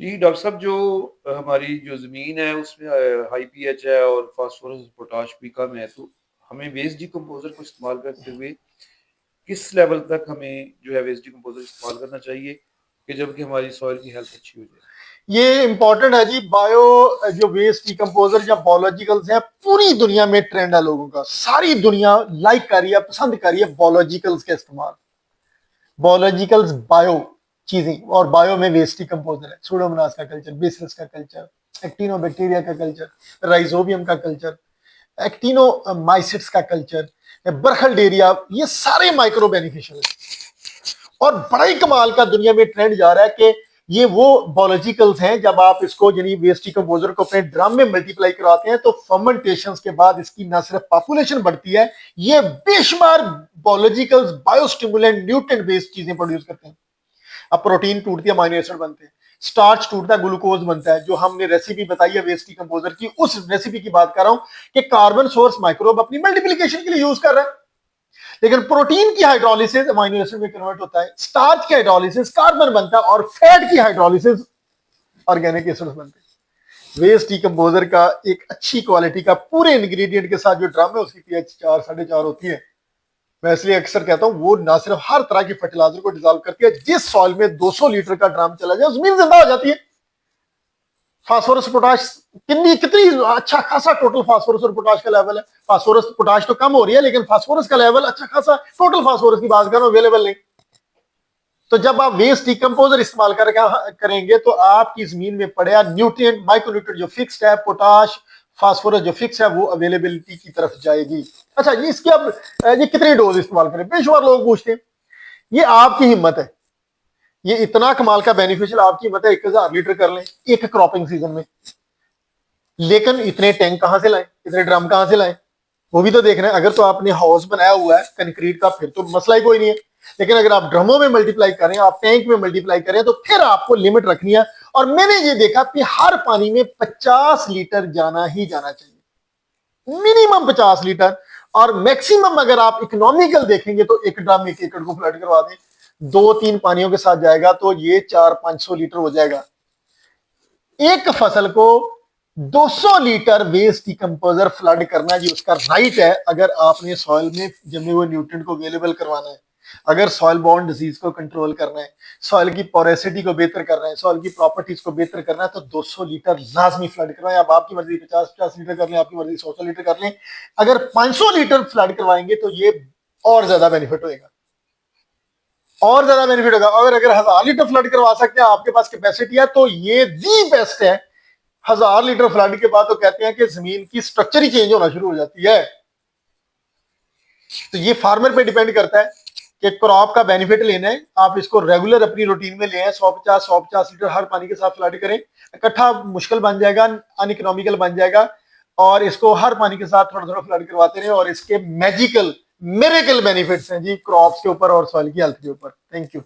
जी, doctor साहब जो हमारी जो ज़मीन है उसमें हाई पीएच है और फ़ॉस्फ़ोरस, पोटाश भी कम है, तो हमें वेस्ट डिकम्पोज़र को इस्तेमाल करते हुए किस लेवल तक हमें जो है वेस्ट डिकम्पोज़र इस्तेमाल करना चाहिए कि जब कि हमारी सॉइल की हेल्थ अच्छी हो जाए? ये इंपॉर्टेंट है जी। जो वेस्ट डिकम्पोजर या बायोलॉजिकल्स हैं, पूरी दुनिया में ट्रेंड है लोगों का। सारी दुनिया लाइक कर रही है, पसंद कर रही है बायोलॉजिकल्स का इस्तेमाल। बायोलॉजिकल्स बायो चीजें, और बायो में वेस्ट डिकम्पोजर है। सूडोमोनास का कल्चर, बेसिलस का कल्चर, एक्टिनोबैक्टीरिया का कल्चर, राइजोबियम का कल्चर, एक्टिनोमाइसिट्स का कल्चर, बरखलडेरिया, ये सारे माइक्रो बेनिफिशियल है। और बड़ा ही कमाल का दुनिया में ट्रेंड जा रहा है कि ये वो बायोलॉजिकल्स हैं, जब आप इसको यानी वेस्ट डिकम्पोजर को अपने ड्रम में मल्टीप्लाई कराते हैं तो फर्मेंटेशन के बाद इसकी न सिर्फ पॉपुलेशन बढ़ती है, ये बेशुमार बायोलॉजिकल्स, बायोस्टिमुलेंट, न्यूट्रिएंट बेस्ड चीजें प्रोड्यूस करते हैं। अब प्रोटीन टूटती है, अमाइनो एसिड बनते हैं, स्टार्च टूटता है, ग्लूकोज बनता है। जो हमने रेसिपी बताई है वेस्ट डिकम्पोजर की, उस रेसिपी की बात कर रहा हूं कि कार्बन सोर्स माइक्रोब अपनी मल्टीप्लीकेशन के लिए यूज कर रहा है। लेकिन प्रोटीन की हाइड्रोलिसिस अमाइनो एसिड में कन्वर्ट होता है, स्टार्च की हाइड्रोलिसिस कार्बन बनता है, और फैट की हाइड्रोलिसिस ऑर्गेनिक एसिड बनते हैं। वेस्ट डिकम्पोजर का एक अच्छी क्वालिटी का पूरे इंग्रेडिएंट के साथ जो ड्रम है, उसकी पीएच 4 4.5 होती है। मैं इसलिए अक्सर कहता हूं वो ना सिर्फ हर तरह की फर्टिलाइजर को डिजॉल्व करती है, जिस सॉइल में 200 लीटर का ड्रम चला जाए जमीन जिंदा हो जाती है। फास्फोरस पोटाश कितनी कितनी अच्छा खासा टोटल फास्फोरस और पोटाश का लेवल है। फास्फोरस पोटाश तो कम हो रही है, लेकिन फास्फोरस का लेवल अच्छा खासा, टोटल फास्फोरस की बात करो, अवेलेबल नहीं। तो जब आप वेस्ट डिकम्पोजर इस्तेमाल करेंगे तो आपकी जमीन में पड़े न्यूट्रिएंट, माइक्रोन्यूट्रिएंट जो फिक्स्ड है, पोटाश, फास्फोरस जो फिक्स है, वो अवेलेबिलिटी की तरफ जाएगी। अच्छा, ये इसकी अब ये कितनी डोज इस्तेमाल करें, बेशुमार लोग पूछते हैं। ये आपकी हिम्मत है, ये इतना कमाल का बेनिफिशियल आपकी हिम्मत है। 1000 लीटर कर लें एक क्रॉपिंग सीजन में, लेकिन इतने टैंक कहां से लाएं, इतने ड्रम कहां से लाएं, वो भी तो देखना है। अगर तो आपने हाउस बनाया हुआ है कंक्रीट का, फिर तो मसला ही कोई नहीं है। लेकिन अगर आप ड्रमों में मल्टीप्लाई करें, आप टैंक में मल्टीप्लाई करें, तो फिर आपको लिमिट रखनी है। और मैंने ये देखा कि हर पानी में 50 लीटर जाना ही जाना चाहिए, मिनिमम 50 लीटर। और मैक्सिमम अगर आप इकोनॉमिकल देखेंगे तो एक ड्रम 1 एकड़ को फ्लड करवा दें, 2-3 पानियों के साथ जाएगा तो ये 400-500 लीटर हो जाएगा। एक फसल को 200 लीटर वेस्ट डिकम्पोजर फ्लड करना जी उसका राइट है, अगर आपने सॉइल में जमे हुए न्यूट्रिएंट को अवेलेबल करवाना है, अगर सॉइल बॉर्न डिजीज को कंट्रोल करना है, सॉइल की पोरेसिटी को बेहतर करना है, सॉइल की प्रॉपर्टीज को बेहतर करना है, तो 200 लीटर लाजमी फ्लड करवाएं। अब आपकी मर्जी 50-50 लीटर कर लें, आपकी मर्जी 100 लीटर कर लें। अगर 500 लीटर फ्लड करवाएंगे तो ये और ज्यादा बेनिफिट होगा, और ज्यादा बेनिफिट होगा। और अगर 1000 लीटर फ्लड करवा सकते हैं, आपके पास कैपेसिटी है, तो ये दी बेस्ट है। 1000 लीटर फ्लड के बाद तो कहते हैं कि जमीन की स्ट्रक्चर ही चेंज होना शुरू हो जाती है। तो ये फार्मर पे डिपेंड करता है कि क्रॉप का बेनिफिट लेना है, आप इसको रेगुलर अपनी रूटीन में ले आए। 150 लीटर हर पानी के साथ फ्लड करें, इकट्ठा मुश्किल बन जाएगा, अनइकोनॉमिकल बन जाएगा। और इसको हर पानी के साथ थोड़ा थोड़ा फ्लड करवाते रहे, और इसके मैजिकल मिरेकल बेनिफिट्स हैं जी क्रॉप्स के ऊपर और सॉइल की हेल्थ के ऊपर। Thank you.